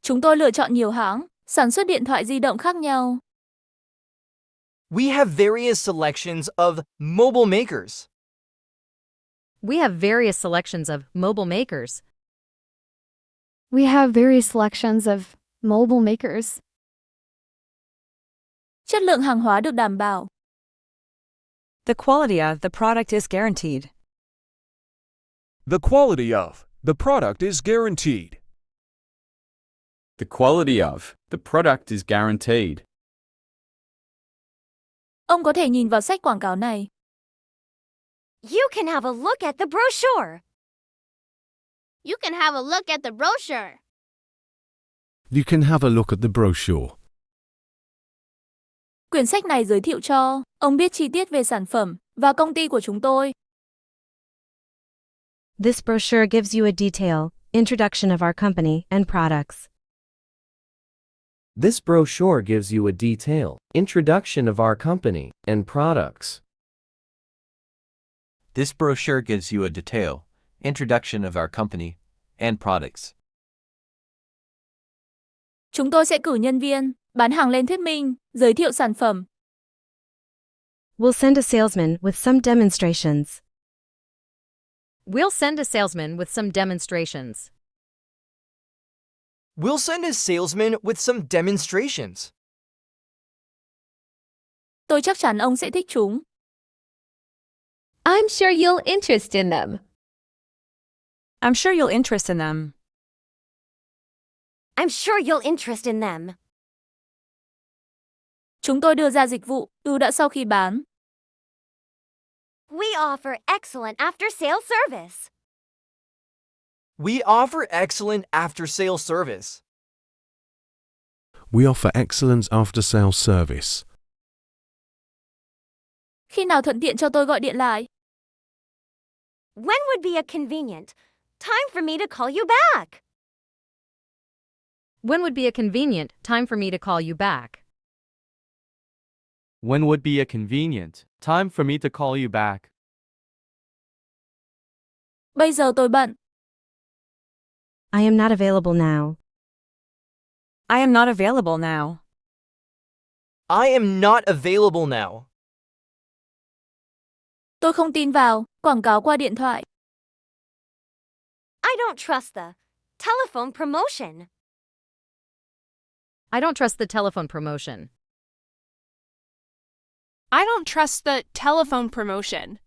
Chúng tôi lựa chọn nhiều hãng sản xuất điện thoại di động khác nhau. We have various selections of mobile makers. We have various selections of mobile makers. We have various selections of mobile makers. Chất lượng hàng hóa được đảm bảo. The quality of the product is guaranteed. The quality of the product is guaranteed. The quality of the product is guaranteed. Ông có thể nhìn vào sách quảng cáo này. You can have a look at the brochure. You can have a look at the brochure. You can have a look at the brochure. Quyển sách này giới thiệu cho ông biết chi tiết về sản phẩm và công ty của chúng tôi. This brochure gives you a detailed introduction of our company and products. This brochure gives you a detailed introduction of our company and products. This brochure gives you a detailed introduction of our company and products. Chúng tôi sẽ cử nhân viên bán hàng lên thuyết minh, giới thiệu sản phẩm. We'll send a salesman with some demonstrations. We'll send a salesman with some demonstrations. We'll send a salesman with some demonstrations. Tôi chắc chắn ông sẽ thích chúng. I'm sure you'll interest in them. I'm sure you'll interest in them. I'm sure you'll interest in them. Chúng tôi đưa ra dịch vụ ưu đãi sau khi bán. We offer excellent after-sale service. We offer excellent after-sale service. We offer excellent after-sales service. Khi nào thuận tiện cho tôi gọi điện lại? When would be a convenient time for me to call you back? When would be a convenient time for me to call you back? When would be a convenient time for me to call you back? Bây giờ tôi bận. I am not available now. I am not available now. I am not available now. Tôi không tin vào quảng cáo qua điện thoại. I don't trust the telephone promotion. I don't trust the telephone promotion. I don't trust the telephone promotion.